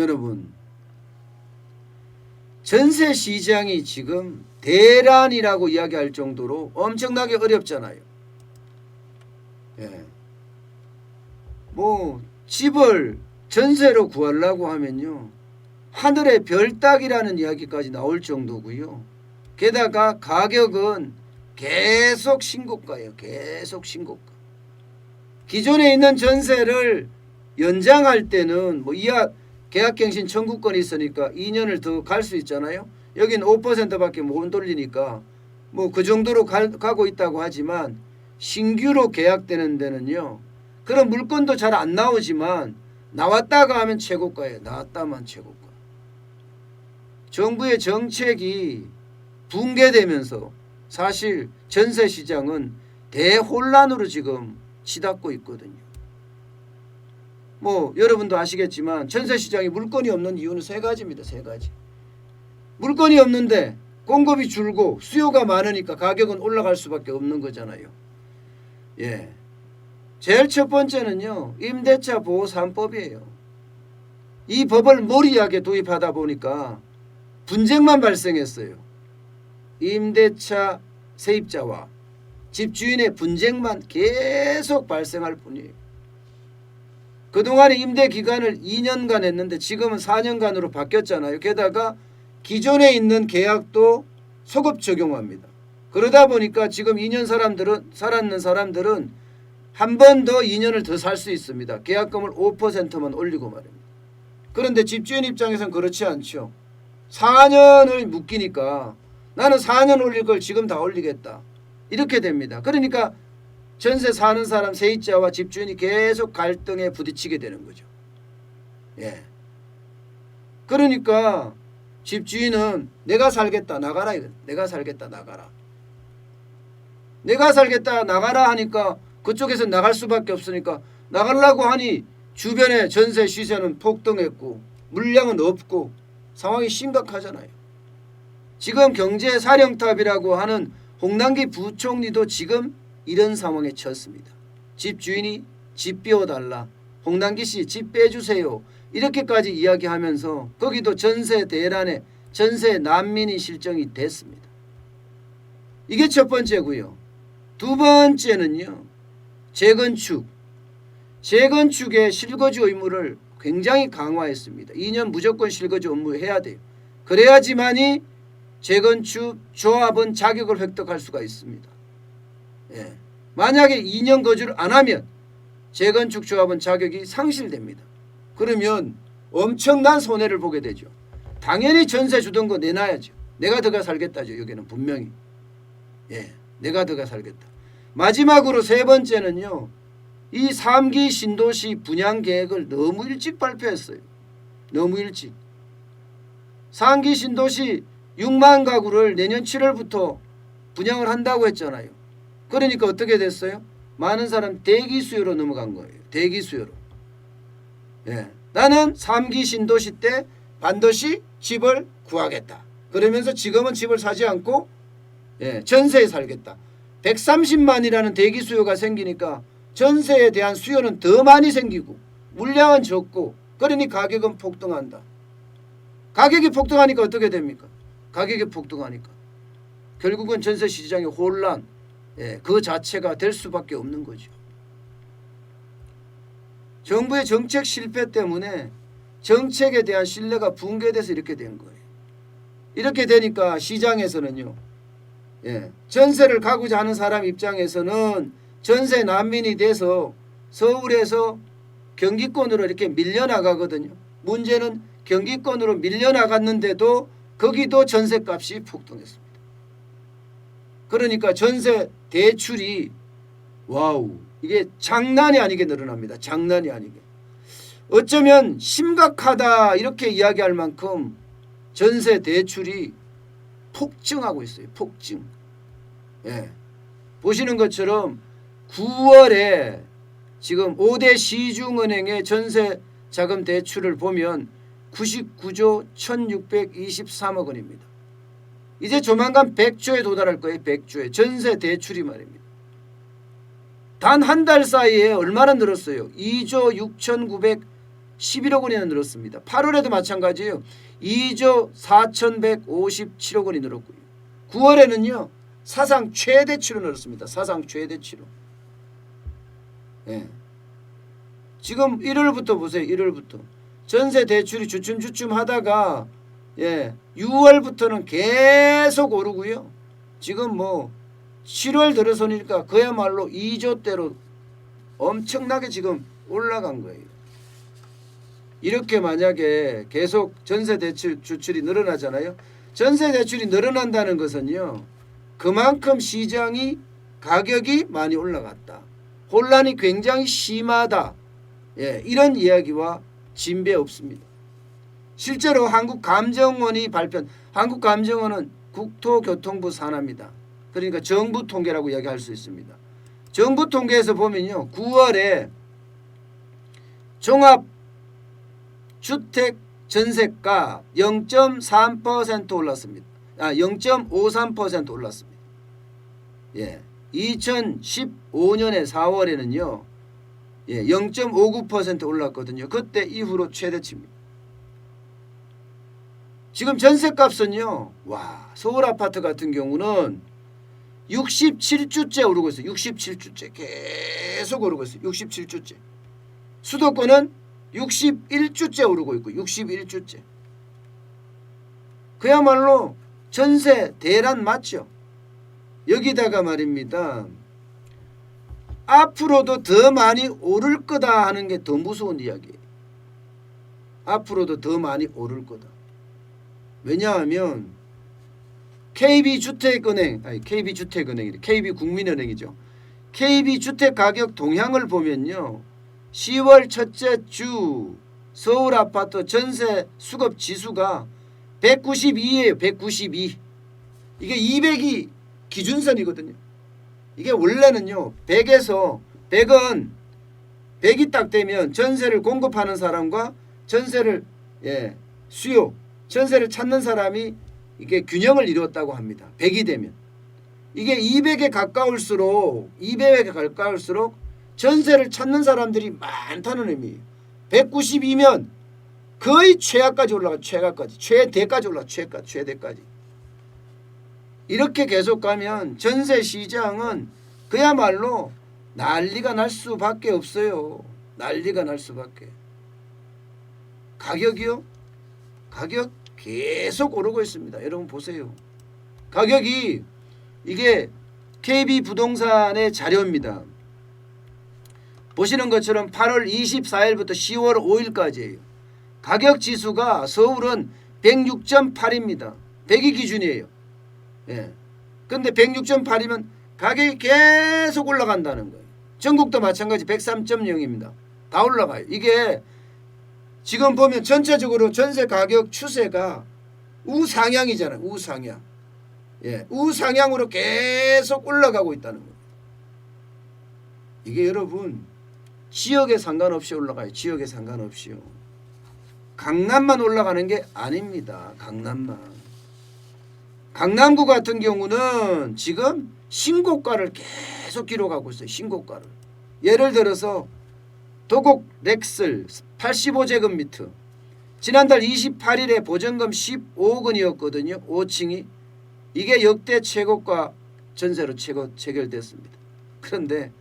여러분, 전세 시장이 지금 대란이라고 이야기할 정도로 엄청나게 어렵잖아요. 예. 뭐 집을 전세로 구하려고 하면요, 하늘의 별 따기라는 이야기까지 나올 정도고요. 게다가 가격은 계속 신고가예요. 계속 신고가. 기존에 있는 전세를 연장할 때는 뭐 이하 계약갱신 청구권이 있으니까 2년을 더 갈 수 있잖아요. 여기는 5%밖에 못 돌리니까 뭐 그 정도로 가고 있다고 하지만, 신규로 계약되는 데는요, 그런 물건도 잘 안 나오지만 나왔다가 하면 최고가예요. 나왔다만 최고가. 정부의 정책이 붕괴되면서 사실 전세 시장은 대혼란으로 지금 치닫고 있거든요. 뭐 여러분도 아시겠지만 전세 시장에 물건이 없는 이유는 세 가지입니다. 세 가지. 물건이 없는데 공급이 줄고 수요가 많으니까 가격은 올라갈 수밖에 없는 거잖아요. 예. 제일 첫 번째는요, 임대차 보호 3법이에요. 이 법을 무리하게 도입하다 보니까 분쟁만 발생했어요. 임대차 세입자와 집주인의 분쟁만 계속 발생할 뿐이에요. 그동안에 임대 기간을 2년간 했는데 지금은 4년간으로 바뀌었잖아요. 게다가 기존에 있는 계약도 소급 적용합니다. 그러다 보니까 지금 2년 살았는 사람들은 한 번 더 2년을 더 살 수 있습니다. 계약금을 5%만 올리고 말입니다. 그런데 집주인 입장에서는 그렇지 않죠. 4년을 묶이니까 나는 4년 올릴 걸 지금 다 올리겠다, 이렇게 됩니다. 그러니까 전세 사는 사람, 세입자와 집주인이 계속 갈등에 부딪히게 되는 거죠. 예. 그러니까 집주인은 내가 살겠다 나가라, 내가 살겠다 나가라. 내가 살겠다 나가라 하니까 그쪽에서 나갈 수밖에 없으니까 나가려고 하니 주변에 전세 시세는 폭등했고 물량은 없고 상황이 심각하잖아요. 지금 경제사령탑이라고 하는 홍남기 부총리도 지금 이런 상황에 처했습니다. 집주인이 집 비워달라, 홍남기 씨 집 빼주세요, 이렇게까지 이야기하면서 거기도 전세 대란에 전세 난민이 실정이 됐습니다. 이게 첫 번째고요. 두 번째는요, 재건축의 실거주 의무를 굉장히 강화했습니다. 2년 무조건 실거주 의무 해야 돼요. 그래야지만이 재건축 조합은 자격을 획득할 수가 있습니다. 예. 만약에 2년 거주를 안 하면 재건축 조합은 자격이 상실됩니다. 그러면 엄청난 손해를 보게 되죠. 당연히 전세 주던 거 내놔야죠. 내가 들어가 살겠다죠. 여기는 분명히. 예, 내가 들어가 살겠다. 마지막으로 세 번째는요, 이 3기 신도시 분양 계획을 너무 일찍 발표했어요. 너무 일찍. 3기 신도시 6만 가구를 내년 7월부터 분양을 한다고 했잖아요. 그러니까 어떻게 됐어요? 많은 사람 대기 수요로 넘어간 거예요. 대기 수요로. 예. 나는 3기 신도시 때 반드시 집을 구하겠다. 그러면서 지금은 집을 사지 않고 전세에 살겠다. 130만이라는 대기 수요가 생기니까 전세에 대한 수요는 더 많이 생기고 물량은 적고, 그러니 가격은 폭등한다. 가격이 폭등하니까 어떻게 됩니까? 가격이 폭등하니까 결국은 전세 시장의 혼란, 그 자체가 될 수밖에 없는 거죠. 정부의 정책 실패 때문에 정책에 대한 신뢰가 붕괴돼서 이렇게 된 거예요. 이렇게 되니까 시장에서는요, 전세를 가고자 하는 사람 입장에서는 전세 난민이 돼서 서울에서 경기권으로 이렇게 밀려나가거든요. 문제는 경기권으로 밀려나갔는데도 거기도 전세값이 폭등했습니다. 그러니까 전세 대출이 와우, 이게 장난이 아니게 늘어납니다. 장난이 아니게. 어쩌면 심각하다 이렇게 이야기할 만큼 전세 대출이 폭증하고 있어요. 폭증. 예. 보시는 것처럼 9월에 지금 5대 시중은행의 전세 자금 대출을 보면 99조 1623억 원입니다. 이제 조만간 100조에 도달할 거예요. 100조에. 전세 대출이 말입니다. 단 한 달 사이에 얼마나 늘었어요? 2조 11억 원이나 늘었습니다. 8월에도 마찬가지예요. 2조 4,157억 원이 늘었고요. 9월에는요. 사상 최대치로 늘었습니다. 사상 최대치로. 예. 지금 1월부터 보세요. 1월부터. 전세 대출이 주춤주춤 하다가 6월부터는 계속 오르고요. 지금 뭐 7월 들어서니까 그야말로 2조대로 엄청나게 지금 올라간 거예요. 이렇게 만약에 계속 전세 대출 주출이 늘어나잖아요. 전세 대출이 늘어난다는 것은요. 그만큼 시장이 가격이 많이 올라갔다. 혼란이 굉장히 심하다. 이런 이야기와 진배 없습니다. 실제로 한국감정원이 발표한 한국감정원은 국토교통부 산하입니다. 그러니까 정부 통계라고 이야기할 수 있습니다. 정부 통계에서 보면요. 9월에 종합주택 전세가 0.3% 올랐습니다. 0.53% 올랐습니다. 2015년에 4월에는요. 0.59% 올랐거든요. 그때 이후로 최대치입니다. 지금 전세값은요. 와, 서울 아파트 같은 경우는 67주째 오르고 있어요. 67주째 계속 오르고 있어요. 67주째. 수도권은 61주째 오르고 있고 61주째. 그야말로 전세 대란 맞죠. 여기다가 말입니다. 앞으로도 더 많이 오를 거다 하는 게 더 무서운 이야기예요. 앞으로도 더 많이 오를 거다. 왜냐하면 KB국민은행이죠. KB주택가격 동향을 보면요. 10월 첫째 주 서울 아파트 전세 수급 지수가 192예요. 192. 이게 200이 기준선이거든요. 이게 원래는요. 100에서 100은 100이 딱 되면 전세를 공급하는 사람과 전세를 수요, 전세를 찾는 사람이 이게 균형을 이루었다고 합니다. 100이 되면. 이게 200에 가까울수록 전세를 찾는 사람들이 많다는 의미예요. 192면 거의 최하까지 올라가. 최대까지 올라가. 최대까지. 이렇게 계속 가면 전세 시장은 그야말로 난리가 날 수밖에 없어요. 난리가 날 수밖에. 가격이요? 가격 계속 오르고 있습니다. 여러분 보세요. 가격이 이게 KB부동산의 자료입니다. 보시는 것처럼 8월 24일부터 10월 5일까지예요. 가격 지수가 서울은 106.8입니다. 100이 기준이에요. 근데 106.8이면 가격이 계속 올라간다는 거예요. 전국도 마찬가지 103.0입니다. 다 올라가요. 이게 지금 보면 전체적으로 전세 가격 추세가 우상향이잖아요. 우상향. 우상향으로 계속 올라가고 있다는 거예요. 이게 여러분 지역에 상관없이 올라가요. 지역에 상관없이요. 강남만 올라가는 게 아닙니다. 강남만. 강남구 같은 경우는 지금 신고가를 계속 기록하고 있어요. 신고가를. 예를 들어서 도곡 렉슬 85제곱미터 지난달 28일에 보증금 15억 원이었거든요. 5층이. 이게 역대 최고가 전세로 체결됐습니다. 그런데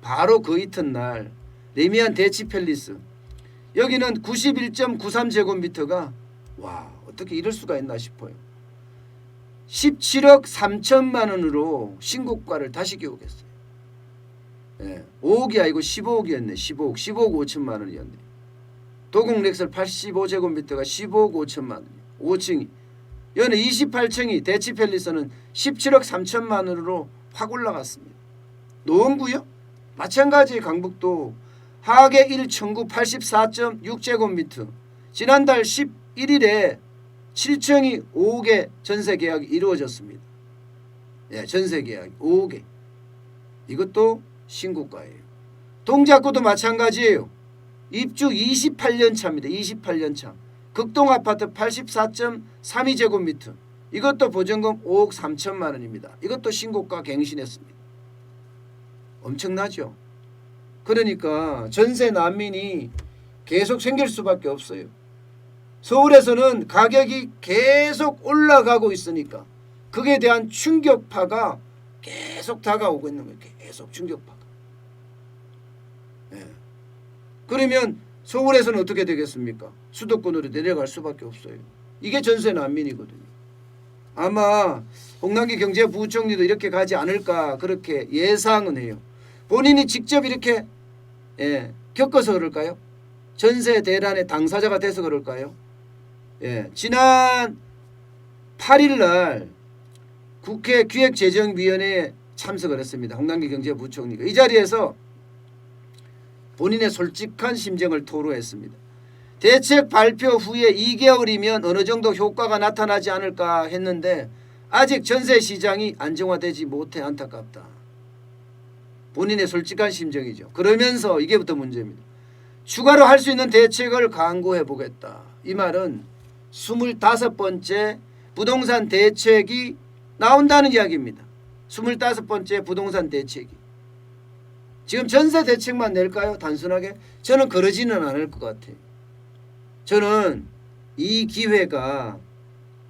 바로 그 이튿날 레미안 대치팰리스 여기는 91.93제곱미터가 와 어떻게 이럴 수가 있나 싶어요. 17억 3천만 원으로 신고가를 다시 기록했어요. 5억이 아니고 15억이었네. 15억 5천만 원이었네. 도곡 렉슬 85제곱미터가 15억 5천만 원. 5층이. 여기는 28층이 대치팰리스는 17억 3천만 원으로 확 올라갔습니다. 노원구요? 마찬가지 강북도 하계 1청구 84.6제곱미터 지난달 11일에 7층이 5억에 전세 계약이 이루어졌습니다. 전세 계약이 5억에. 이것도 신고가예요. 동작구도 마찬가지예요. 입주 28년 차입니다. 28년 차. 극동 아파트 84.32제곱미터. 이것도 보증금 5억 3천만 원입니다. 이것도 신고가 갱신했습니다. 엄청나죠. 그러니까 전세 난민이 계속 생길 수밖에 없어요. 서울에서는 가격이 계속 올라가고 있으니까 그에 대한 충격파가 계속 다가오고 있는 거예요. 계속 충격파가. 네. 그러면 서울에서는 어떻게 되겠습니까? 수도권으로 내려갈 수밖에 없어요. 이게 전세 난민이거든요. 아마 홍남기 경제부총리도 이렇게 가지 않을까 그렇게 예상은 해요. 본인이 직접 이렇게 겪어서 그럴까요? 전세 대란의 당사자가 돼서 그럴까요? 지난 8일 날 국회 기획재정위원회에 참석을 했습니다. 홍남기 경제부총리가 이 자리에서 본인의 솔직한 심정을 토로했습니다. 대책 발표 후에 2개월이면 어느 정도 효과가 나타나지 않을까 했는데 아직 전세 시장이 안정화되지 못해 안타깝다. 본인의 솔직한 심정이죠. 그러면서 이게부터 문제입니다. 추가로 할 수 있는 대책을 강구해 보겠다. 이 말은 25번째 부동산 대책이 나온다는 이야기입니다. 25번째 부동산 대책이. 지금 전세 대책만 낼까요? 단순하게? 저는 그러지는 않을 것 같아요. 저는 이 기회가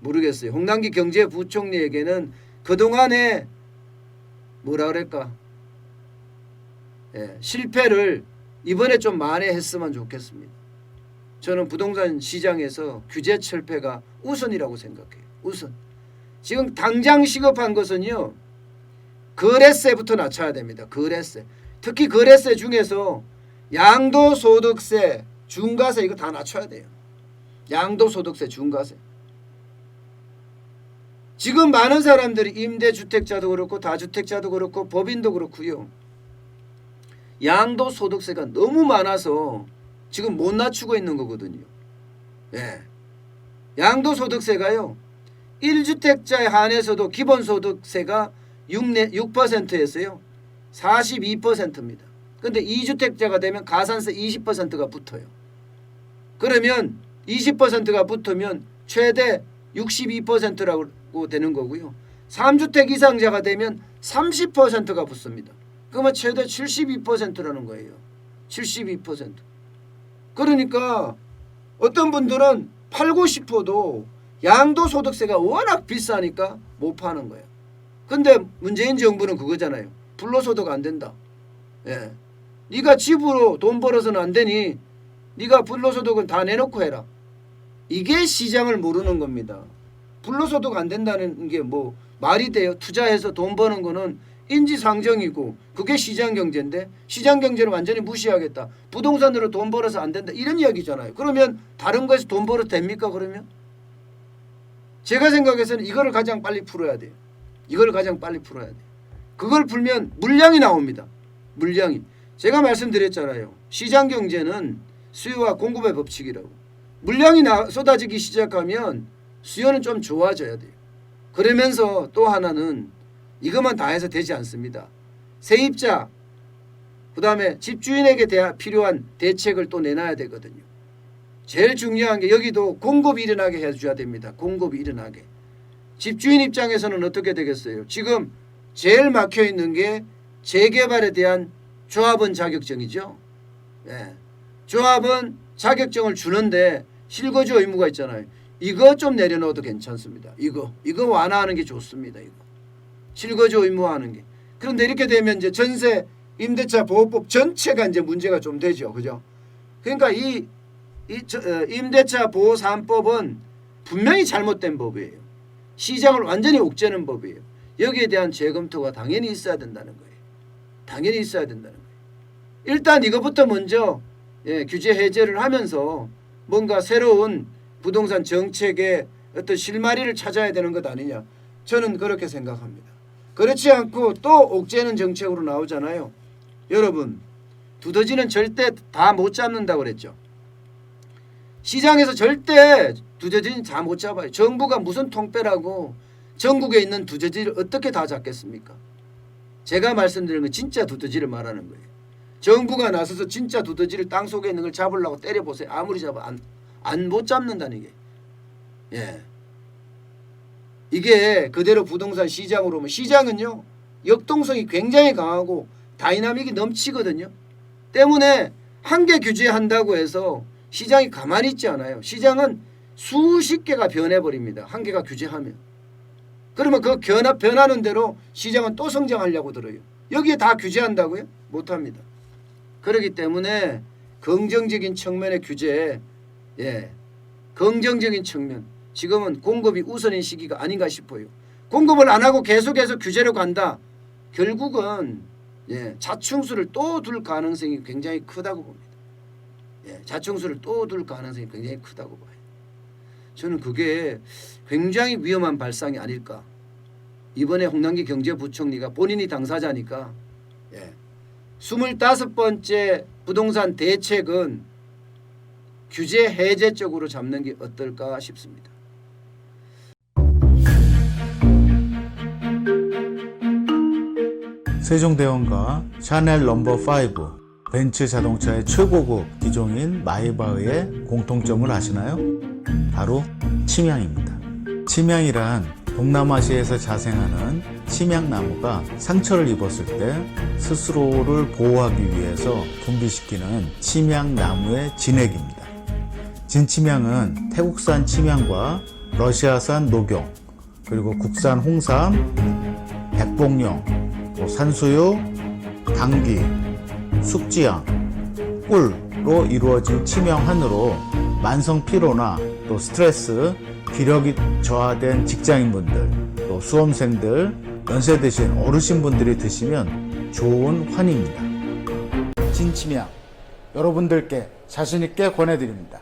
모르겠어요. 홍남기 경제부총리에게는 그동안에 뭐라 그럴까? 실패를 이번에 좀 만회했으면 좋겠습니다. 저는 부동산 시장에서 규제 철폐가 우선이라고 생각해요. 우선. 지금 당장 시급한 것은요. 거래세부터 낮춰야 됩니다. 거래세. 특히 거래세 중에서 양도소득세, 중과세 이거 다 낮춰야 돼요. 양도소득세, 중과세. 지금 많은 사람들이 임대주택자도 그렇고 다주택자도 그렇고 법인도 그렇고요. 양도소득세가 너무 많아서 지금 못 낮추고 있는 거거든요. 양도소득세가요. 1주택자에 한해서도 기본소득세가 6%였어요. 42%입니다. 그런데 2주택자가 되면 가산세 20%가 붙어요. 그러면 20%가 붙으면 최대 62%라고 되는 거고요. 3주택 이상자가 되면 30%가 붙습니다. 그러면 최대 72%라는 거예요. 72%. 그러니까 어떤 분들은 팔고 싶어도 양도소득세가 워낙 비싸니까 못 파는 거예요. 근데 문재인 정부는 그거잖아요. 불로소득 안 된다. 네가 집으로 돈 벌어서는 안 되니 네가 불로소득은 다 내놓고 해라. 이게 시장을 모르는 겁니다. 불로소득 안 된다는 게 뭐 말이 돼요? 투자해서 돈 버는 거는 인지상정이고 그게 시장경제인데 시장경제를 완전히 무시하겠다. 부동산으로 돈 벌어서 안 된다. 이런 이야기잖아요. 그러면 다른 거에서 돈 벌어도 됩니까? 그러면? 제가 생각해서는 이거를 가장 빨리 풀어야 돼요. 이걸 가장 빨리 풀어야 돼요. 그걸 풀면 물량이 나옵니다. 물량이. 제가 말씀드렸잖아요. 시장경제는 수요와 공급의 법칙이라고. 물량이 쏟아지기 시작하면 수요는 좀 좋아져야 돼요. 그러면서 또 하나는 이것만 다 해서 되지 않습니다. 세입자, 그 다음에 집주인에게 필요한 대책을 또 내놔야 되거든요. 제일 중요한 게 여기도 공급이 일어나게 해줘야 됩니다. 공급이 일어나게. 집주인 입장에서는 어떻게 되겠어요? 지금 제일 막혀있는 게 재개발에 대한 조합원 자격증이죠. 조합원 자격증을 주는데 실거주 의무가 있잖아요. 이거 좀 내려놓아도 괜찮습니다. 이거 완화하는 게 좋습니다. 이거 실거주 의무화하는 게. 그런데 이렇게 되면 이제 전세 임대차 보호법 전체가 이제 문제가 좀 되죠. 그죠? 그러니까 이 임대차 보호 3법은 분명히 잘못된 법이에요. 시장을 완전히 옥죄는 법이에요. 여기에 대한 재검토가 당연히 있어야 된다는 거예요. 당연히 있어야 된다는 거예요. 일단 이것부터 먼저 규제 해제를 하면서 뭔가 새로운 부동산 정책의 어떤 실마리를 찾아야 되는 것 아니냐. 저는 그렇게 생각합니다. 그렇지 않고 또 옥죄는 정책으로 나오잖아요. 여러분, 두더지는 절대 다 못 잡는다고 그랬죠. 시장에서 절대 두더지는 다 못 잡아요. 정부가 무슨 통빼라고 전국에 있는 두더지를 어떻게 다 잡겠습니까? 제가 말씀드리는 건 진짜 두더지를 말하는 거예요. 정부가 나서서 진짜 두더지를 땅속에 있는 걸 잡으려고 때려보세요. 아무리 잡아 못 잡는다는 게. 이게 그대로 부동산 시장으로 오면 시장은요 역동성이 굉장히 강하고 다이나믹이 넘치거든요. 때문에 한계 규제한다고 해서 시장이 가만히 있지 않아요. 시장은 수십 개가 변해버립니다. 한계가 규제하면. 그러면 그 변하는 대로 시장은 또 성장하려고 들어요. 여기에 다 규제한다고요? 못합니다. 그렇기 때문에 긍정적인 측면의 규제, 긍정적인 측면, 지금은 공급이 우선인 시기가 아닌가 싶어요. 공급을 안 하고 계속해서 규제로 간다. 결국은 자충수를 또 둘 가능성이 굉장히 크다고 봅니다. 자충수를 또 둘 가능성이 굉장히 크다고 봐요. 저는 그게 굉장히 위험한 발상이 아닐까. 이번에 홍남기 경제부총리가 본인이 당사자니까 25번째 부동산 대책은 규제 해제 쪽으로 잡는 게 어떨까 싶습니다. 세종대왕과 샤넬 넘버5, 벤츠 자동차의 최고급 기종인 마이바흐의 공통점을 아시나요? 바로 침향입니다. 침향이란 동남아시아에서 자생하는 침향나무가 상처를 입었을 때 스스로를 보호하기 위해서 분비시키는 침향나무의 진액입니다. 진침향은 태국산 침향과 러시아산 녹용, 그리고 국산 홍삼, 백봉령, 산수유, 당귀, 숙지향, 꿀로 이루어진 침향환으로 만성 피로나 또 스트레스, 기력이 저하된 직장인분들, 또 수험생들, 연세 드신 어르신분들이 드시면 좋은 환입니다. 진침향 여러분들께 자신있게 권해드립니다.